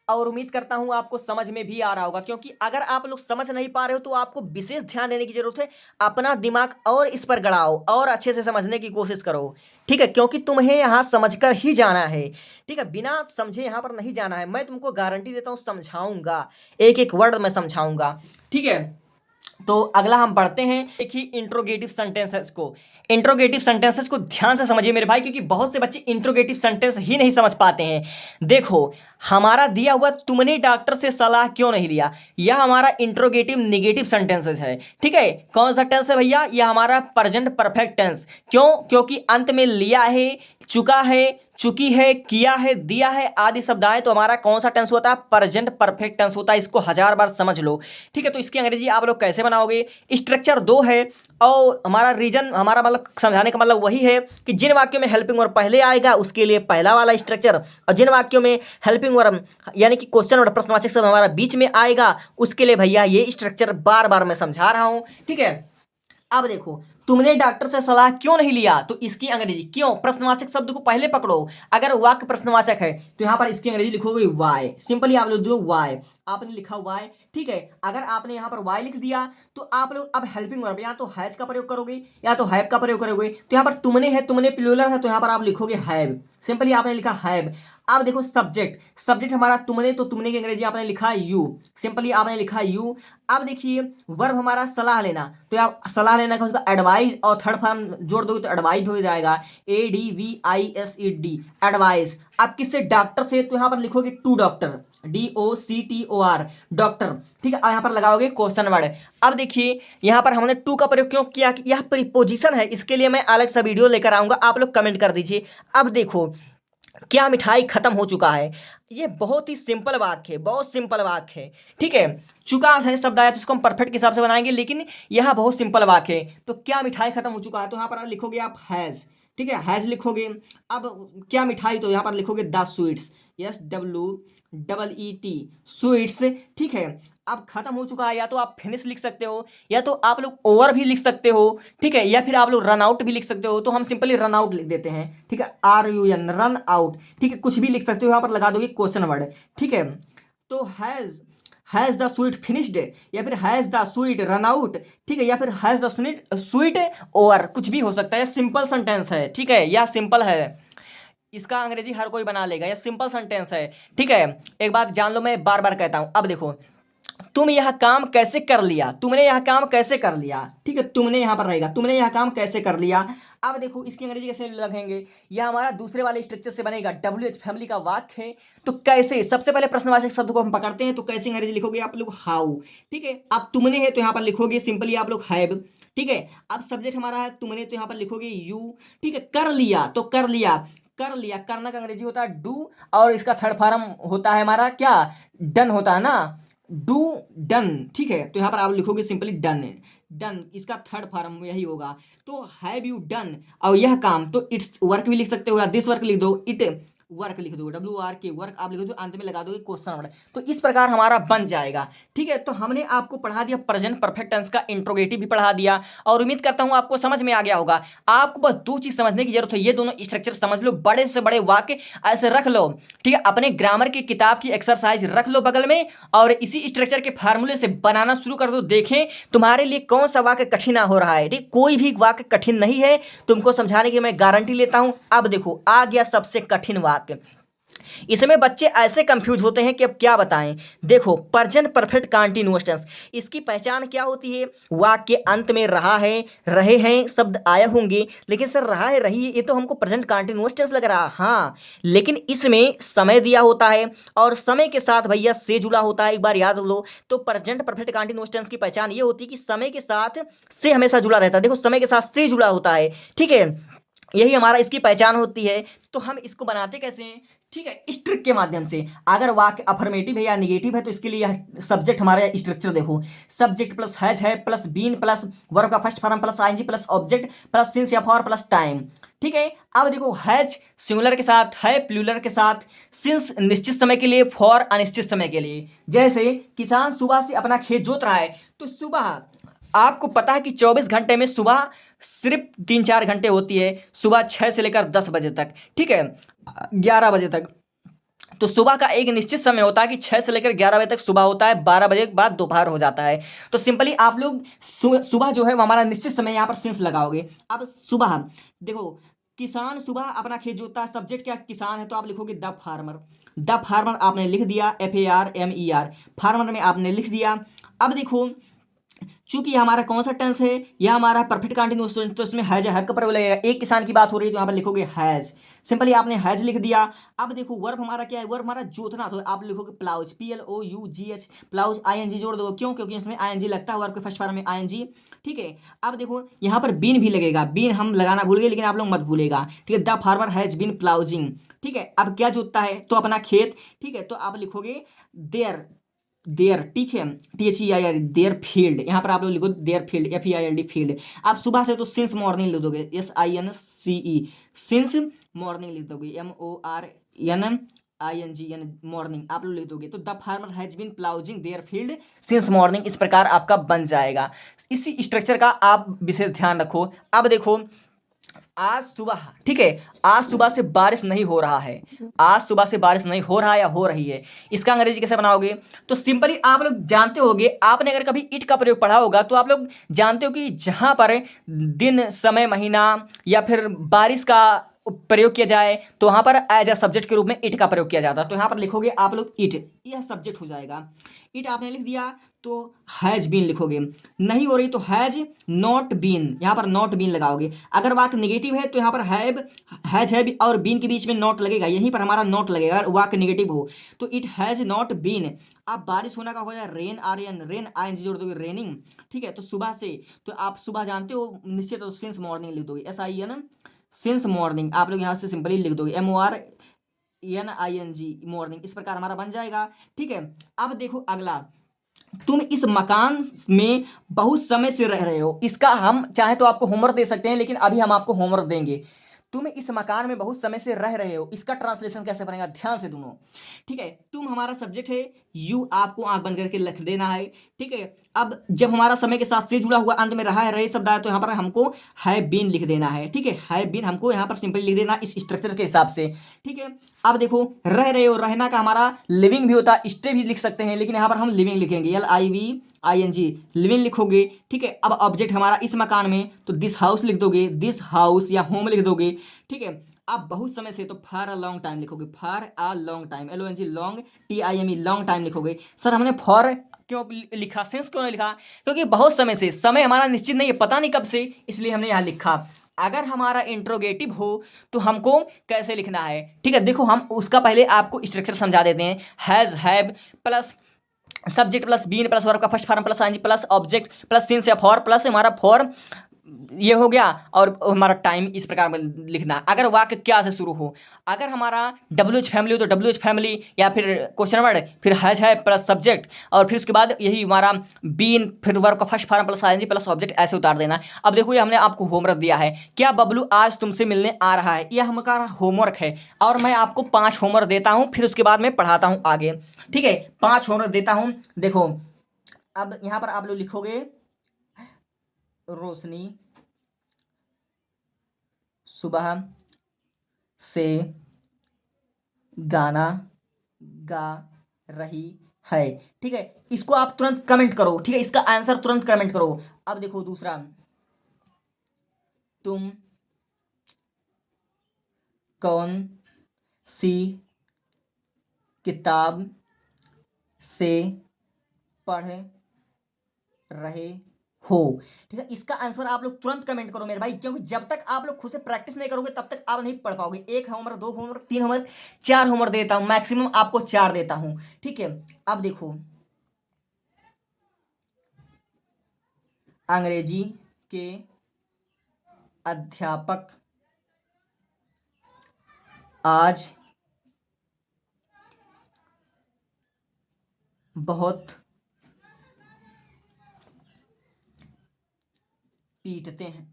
और उम्मीद करता हूं आपको समझ में भी आ रहा होगा, क्योंकि अगर आप लोग समझ नहीं पा रहे हो तो आपको विशेष ध्यान देने की जरूरत है। अपना दिमाग और इस पर गड़ाओ और अच्छे से समझने की कोशिश करो, ठीक है। क्योंकि तुम्हें यहाँ समझकर ही जाना है, ठीक है, बिना समझे यहाँ पर नहीं जाना है। मैं तुमको गारंटी देता हूँ समझाऊंगा, एक एक वर्ड मैं समझाऊंगा, ठीक है। तो अगला हम बढ़ते हैं, देखिए इंट्रोगेटिव सेंटेंसेस को। इंट्रोगेटिव सेंटेंसेस को ध्यान से समझिए मेरे भाई, क्योंकि बहुत से बच्चे इंट्रोगेटिव सेंटेंस ही नहीं समझ पाते हैं। देखो हमारा दिया हुआ तुमने डॉक्टर से सलाह क्यों नहीं लिया, यह हमारा इंट्रोगेटिव नेगेटिव सेंटेंसेस है, ठीक है। कौन सा टेंस है भैया, यह हमारा प्रेजेंट परफेक्ट टेंस। क्यों? क्योंकि अंत में लिया है, चुका है, चुकी है, किया है, दिया है आदि शब्द आए तो हमारा कौन सा टेंस होता है, प्रेजेंट परफेक्ट टेंस होता है। इसको 1000 बार समझ लो, ठीक है। तो इसकी अंग्रेजी आप लोग कैसे बनाओगे, स्ट्रक्चर 2 है, और हमारा रीजन, हमारा मतलब समझाने का मतलब वही है कि जिन वाक्यों में हेल्पिंग वर्ब पहले आएगा उसके लिए पहला वाला स्ट्रक्चर, और जिन वाक्यों में हेल्पिंग वर्ब यानी कि क्वेश्चन वर्ड प्रश्नवाचक शब्द हमारा बीच में आएगा उसके लिए भैया ये स्ट्रक्चर बार बार मैं समझा रहा हूं, ठीक है। अब देखो तुमने डॉक्टर से सलाह क्यों नहीं लिया, तो इसकी अंग्रेजी क्यों, प्रश्नवाचक शब्द को पहले पकड़ो। अगर वाक्य प्रश्नवाचक है तो यहाँ पर इसकी अंग्रेजी लिखोगे वाई, सिंपली आप लोग दो वाई, आपने लिखा वाई, ठीक है। अगर आपने यहाँ पर वाई लिख दिया तो आप लोग अब हेल्पिंग वर्ब या तो हैज का प्रयोग करोगे या तो हैव का प्रयोग करोगे। तो यहाँ पर तुमने है, तुमने प्लूरल है तो यहाँ पर आप लिखोगे हैव, सिंपली आपने लिखा हैव। अब देखो सब्जेक्ट, सब्जेक्ट हमारा तुमने, तो तुमने की अंग्रेजी आपने लिखा यू, सिंपली आपने लिखा यू। अब देखिए वर्ब हमारा सलाह लेना, तो आप सलाह लेना का उसका एडवाइज और थर्ड फॉर्म जोड़ दोगे तो एडवाइज हो जाएगा, ADVISED, एडवाइस। अब किससे, डॉक्टर से, तो यहाँ पर लिखोगे टू डॉक्टर, DOCTOR, डॉक्टर, ठीक है। यहाँ पर लगाओगे क्वेश्चन वर्ड। अब देखिए यहाँ पर हमने टू का प्रयोग क्यों किया, यह प्रीपोजिशन है, इसके लिए मैं अलग सा वीडियो लेकर आऊंगा, आप लोग कमेंट कर दीजिए। अब देखो क्या मिठाई खत्म हो चुका है, ये बहुत ही सिंपल वाक्य है, बहुत सिंपल वाक्य है, ठीक है। चुका है शब्द आया तो इसको हम परफेक्ट के हिसाब से बनाएंगे, लेकिन यह बहुत सिंपल वाक्य है। तो क्या मिठाई खत्म हो चुका है, तो यहाँ पर लिखोगे आप हैज, ठीक है, हैज लिखोगे। अब क्या मिठाई, तो यहाँ पर लिखोगे द स्वीट्स, SWEET, स्वीट्स। ठीक है, अब खत्म हो चुका है, या तो आप फिनिश लिख सकते हो, या तो आप लोग ओवर भी लिख सकते हो। ठीक है, या फिर आप लोग रन आउट भी लिख सकते हो। तो हम सिंपली रन आउट लिख देते हैं। ठीक है, RUN, रन आउट। ठीक है, कुछ भी लिख सकते हो, यहाँ पर लगा दोगे क्वेश्चन वर्ड। ठीक है, तो हैज द स्वीट फिनिश्ड, या फिर has the sweet run out. ठीक है, या फिर हैज द स्वीट ओवर, कुछ भी हो सकता है। सिंपल सेंटेंस है। ठीक है, या सिंपल है, इसका अंग्रेजी हर कोई बना लेगा। यह सिंपल सेंटेंस है। ठीक है, एक बात जान लो, मैं बार बार कहता हूं। अब देखो, तुम यह काम कैसे कर लिया, तुमने यह काम कैसे कर लिया। ठीक है, तुमने यहां पर रहेगा, तुमने यह काम कैसे कर लिया। अब देखो इसकी अंग्रेजी कैसे लगेंगे, यह हमारा दूसरे वाले स्ट्रक्चर से बनेगा। WH फैमिली का वाक्य है, तो कैसे, सबसे पहले प्रश्नवाचक शब्द को हम पकड़ते हैं, तो कैसे अंग्रेजी लिखोगे आप लोग, हाउ। ठीक है, अब तुमने है तो यहां पर लिखोगे सिंपली आप लोग हैव। ठीक है, अब सब्जेक्ट हमारा है तुमने, तो यहां पर लिखोगे यू। ठीक है, कर लिया तो कर लिया, कर लिया, करना का अंग्रेजी होता है डू, और इसका थर्ड फॉर्म होता है हमारा क्या, डन होता है ना, डू डन। ठीक है, तो यहां पर आप लिखोगे सिंपली डन। डन इसका थर्ड फॉर्म यही होगा। तो हैव यू डन, और यह काम, तो इट्स वर्क भी लिख सकते हो, या दिस वर्क लिख दो, इट वर्क लिख दो, WRK वर्क आप लिख दो, अंत में लगा दोगे क्वेश्चन वर्ड। तो इस प्रकार हमारा बन जाएगा। ठीक है, तो हमने आपको पढ़ा दिया प्रेजेंट परफेक्ट टेंस का इंट्रोगेटिव भी पढ़ा दिया, और उम्मीद करता हूं आपको समझ में आ गया होगा। आपको बस दो चीज समझने की जरूरत है, ये दोनों स्ट्रक्चर समझ लो, बड़े से बड़े वाक्य ऐसे रख लो। ठीक है, अपने ग्रामर की किताब की एक्सरसाइज रख लो बगल में, और इसी स्ट्रक्चर के फार्मूले से बनाना शुरू कर दो। देखें तुम्हारे लिए कौन सा वाक्य कठिन हो रहा है। ठीक, कोई भी वाक्य कठिन नहीं है, तुमको समझाने की मैं गारंटी लेता हूं। अब देखो आ गया सबसे कठिन वाक्य। इसमें बच्चे ऐसे कंफ्यूज होते हैं कि अब क्या बताएं। देखो, प्रेजेंट परफेक्ट कंटीन्यूअस टेंस, इसकी पहचान क्या होती है, वाक्य के अंत में रहा है, रहे हैं शब्द आए होंगे, लेकिन सर रहा है, रही है, ये तो हमको प्रेजेंट कंटीन्यूअस टेंस लग रहा। हाँ, लेकिन इसमें समय दिया होता है, और समय के साथ भैया से जुड़ा होता है। एक बार याद लो, तो प्रेजेंट परफेक्ट कंटीन्यूअस टेंस की पहचान ये होती है कि समय के साथ से हमेशा जुड़ा रहता है। देखो, समय के साथ से जुड़ा होता है। ठीक है, यही हमारा इसकी पहचान होती है। तो हम इसको बनाते कैसे हैं, ठीक है, इस ट्रिक के माध्यम से। अगर वाक्य अफर्मेटिव है या निगेटिव है, तो इसके लिए सब्जेक्ट हमारा स्ट्रक्चर देखो, सब्जेक्ट प्लस हैज है प्लस बीन प्लस वर्ब का first form plus ING plus object plus since या फॉर प्लस टाइम। ठीक है, अब देखो, हैज सिंगुलर के साथ, है प्लूरल के साथ, सिंस निश्चित समय के लिए, फॉर अनिश्चित समय के लिए। जैसे किसान सुबह से अपना खेत जोत रहा है, तो सुबह आपको पता है कि 24 घंटे में सुबह सिर्फ 3-4 घंटे होती है, सुबह 6 से लेकर 10 बजे तक। ठीक है, 11 बजे तक। तो सुबह का एक निश्चित समय होता है कि 6 से लेकर 11 बजे तक सुबह होता है, 12 बजे के बाद दोपहर हो जाता है। तो सिंपली आप लोग सुबह जो है वो हमारा निश्चित समय, यहाँ पर सिंस लगाओगे। अब सुबह देखो, किसान सुबह अपना खेत जोतता है, सब्जेक्ट क्या किसान है, तो आप लिखोगे द फार्मर। द फार्मर आपने लिख दिया, FARMER, फार्मर में आपने लिख दिया। अब देखो, चूंकि हमारा कौन सा टेंस है, यह हमारा परफेक्ट कंटीन्यूअस टेंस, तो इसमें हैज हैव का प्रयोग लगेगा। एक किसान की बात हो रही है, तो यहाँ पर लिखोगे हैज, सिंपली आपने हैज लिख दिया। अब देखो, वर्ब हमारा क्या है, वर्ब हमारा जोतना, तो आप लिखोगे प्लाउज, PLOUGH, प्लाउज ING जोड़ दो, क्यों, क्योंकि इसमें ING लगता है वर्ब के फर्स्ट फॉर्म में ING। ठीक है, अब देखो यहाँ पर बीन भी लगेगा, बीन हम लगाना भूल गए, लेकिन आप लोग मत भूलेगा। ठीक है, द फार्मर हैज बीन प्लाउजिंग। ठीक है, अब क्या जोतता है, तो अपना खेत। ठीक है, तो आप लिखोगे देयर, देयर। ठीक है, THEIR, देयर फील्ड, यहाँ पर आप लोग लिखो देयर फील्ड, FEILD फील्ड। आप सुबह से तो सिंस मॉर्निंग लिख दोगे, SINCE, सिंस मॉर्निंग लिख दोगे, MORNING मॉर्निंग आप लोग लिख दोगे। तो the farmer has been ploughing their field since morning, इस प्रकार आपका बन जाएगा। इसी स्ट्रक्चर का आप विशेष ध्यान रखो। अब देखो, आज सुबह, ठीक है, आज सुबह से बारिश नहीं हो रहा है, आज सुबह से बारिश नहीं हो रहा है या हो रही है, इसका अंग्रेजी कैसे बनाओगे। तो सिंपली आप लोग जानते होगे, आपने अगर कभी इट का प्रयोग पढ़ा होगा, तो आप लोग जानते हो कि जहां पर दिन, समय, महीना या फिर बारिश का प्रयोग किया जाए, तो वहां पर एज अ सब्जेक्ट के रूप में इट का प्रयोग किया जाता है। तो यहां पर लिखोगे आप लोग इट, यह सब्जेक्ट हो जाएगा। इट आपने लिख दिया, तो हैज बीन लिखोगे, नहीं हो रही तो हैज नॉट बीन, यहाँ पर नॉट बीन लगाओगे। अगर वाक्य निगेटिव है, तो यहाँ पर हैव, हैज है और बीन के बीच में नॉट लगेगा, यहीं पर हमारा नॉट लगेगा अगर वाक्य निगेटिव हो। तो इट हैज नॉट बीन, आप बारिश होना का हो जाए रेन, RAN, रेन ING जोड़ दोगे, रेनिंग। ठीक है, तो सुबह से, तो आप सुबह जानते हो निश्चित, तो सिंस मॉर्निंग लिख दोगे, SIN, सिंस मॉर्निंग आप लोग यहाँ से सिंपली लिख दोगे, MORNING मॉर्निंग, इस प्रकार हमारा बन जाएगा। ठीक है, अब देखो अगला, तुम इस मकान में बहुत समय से रह रहे हो, इसका हम चाहे तो आपको होमवर्क दे सकते हैं, लेकिन अभी हम आपको होमवर्क देंगे। तुम इस मकान में बहुत समय से रह रहे हो, इसका ट्रांसलेशन कैसे बनेगा, ध्यान से दोनों। ठीक है, तुम हमारा सब्जेक्ट है, यू आपको आंख बंद करके लिख देना है। ठीक है, अब जब हमारा समय के साथ से जुड़ा हुआ अंत में रहा है, रहे शब्द आया, तो यहाँ पर हमको है बीन लिख देना है। ठीक है, है बीन हमको यहाँ पर सिंपली लिख देना इस स्ट्रक्चर के हिसाब से। ठीक है, अब देखो रह रहे हो, रहना का हमारा लिविंग भी होता है, स्टे भी लिख सकते हैं, लेकिन यहाँ पर हम लिविंग लिखेंगे, LIVING, लिविंग लिखोगे। ठीक है, अब ऑब्जेक्ट हमारा इस मकान में, तो दिस हाउस लिख दोगे, दिस हाउस या होम लिख दोगे। ठीक है, आप बहुत समय से, तो फॉर अ लॉन्ग टाइम लिखोगे, for a long time, LONG long, TIME long time लिखोगे। सर हमने फॉर क्यों लिखा, सेंस क्यों नहीं लिखा, क्योंकि बहुत समय से, समय हमारा निश्चित नहीं है, पता नहीं कब से, इसलिए हमने यहाँ लिखा। अगर हमारा इंट्रोगेटिव हो तो हमको कैसे लिखना है। ठीक है, देखो हम उसका पहले आपको स्ट्रक्चर समझा देते हैं। Has, have plus subject plus been plus verb का first form plus ING plus object plus since या फॉर प्लस हमारा फॉर, ये हो गया, और हमारा टाइम, इस प्रकार में लिखना। अगर वाक्य क्या से शुरू हो, अगर हमारा WH फैमिली हो तो WH फैमिली, या फिर क्वेश्चन वर्ड, फिर हैज है प्लस सब्जेक्ट, और फिर उसके बाद यही हमारा बीन, फिर वर्ब का first form plus ING plus object, ऐसे उतार देना। अब देखो ये हमने आपको होमवर्क दिया है, क्या बबलू आज तुमसे मिलने आ रहा है, यह हमारा होमवर्क है, और मैं आपको 5 होमवर्क देता हूँ, फिर उसके बाद मैं पढ़ाता हूँ आगे। ठीक है, 5 होमवर्क देता हूँ। देखो अब यहाँ पर आप लोग लिखोगे, रोशनी सुबह से गाना गा रही है। ठीक है, इसको आप तुरंत कमेंट करो। ठीक है, इसका आंसर तुरंत कमेंट करो। अब देखो दूसरा, तुम कौन सी किताब से पढ़ रहे हो। ठीक है, इसका आंसर आप लोग तुरंत कमेंट करो मेरे भाई, क्योंकि जब तक आप लोग खुद से प्रैक्टिस नहीं करोगे तब तक आप नहीं पढ़ पाओगे। 1 होमवर्क, 2 होमवर्क, 3 होमवर्क, 4 होमवर्क देता हूं, मैक्सिमम आपको 4 देता हूं। ठीक है, अब देखो अंग्रेजी के अध्यापक आज बहुत पीटे हैं।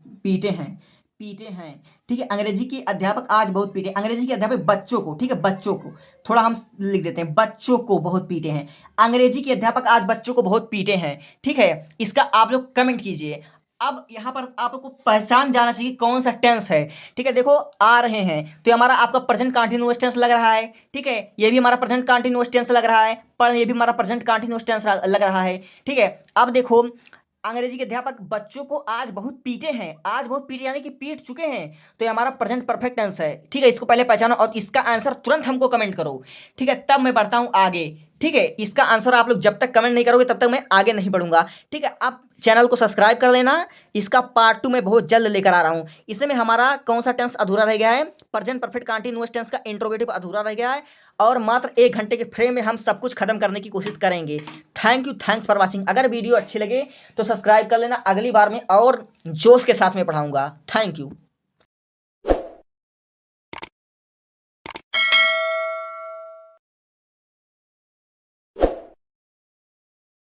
ठीक है, अंग्रेजी के अध्यापक आज बहुत पीटे, अंग्रेजी के अध्यापक बच्चों को, ठीक है बच्चों को, थोड़ा हम लिख देते हैं, बच्चों को बहुत पीटे हैं। अंग्रेजी के अध्यापक आज बच्चों को बहुत पीटे हैं। ठीक है, इसका आप लोग कमेंट कीजिए। अब यहाँ पर आपको पहचान जाना चाहिए कौन सा टेंस है। ठीक है, देखो आ रहे हैं, तो ये हमारा आपका प्रेजेंट कंटीन्यूअस टेंस लग रहा है। ठीक है, ये भी हमारा प्रेजेंट कंटीन्यूअस टेंस लग रहा है, पर ये भी हमारा प्रेजेंट कंटीन्यूअस टेंस लग रहा है। ठीक है, अब देखो अंग्रेजी के अध्यापक बच्चों को आज बहुत पीटे हैं, आज बहुत पीटे यानी कि पीट चुके हैं, तो ये हमारा प्रेजेंट परफेक्ट टेंस है। ठीक है, इसको पहले पहचानो और इसका आंसर तुरंत हमको कमेंट करो। ठीक है, तब मैं बढ़ता हूं आगे। ठीक है, इसका आंसर आप लोग जब तक कमेंट नहीं करोगे तब तक मैं आगे नहीं बढ़ूंगा। ठीक है, आप चैनल को सब्सक्राइब कर लेना, इसका पार्ट 2 मैं बहुत जल्द लेकर आ रहा हूं। इसमें हमारा कौन सा टेंस अधूरा रह गया है, प्रेजेंट परफेक्ट कंटीन्यूअस टेंस का इंट्रोगेटिव अधूरा रह गया है, और मात्र 1 घंटे के फ्रेम में हम सब कुछ खत्म करने की कोशिश करेंगे। Thank you, thanks for watching. अगर वीडियो अच्छी लगे तो सब्सक्राइब कर लेना, अगली बार में और जोश के साथ में पढ़ाऊंगा। Thank you.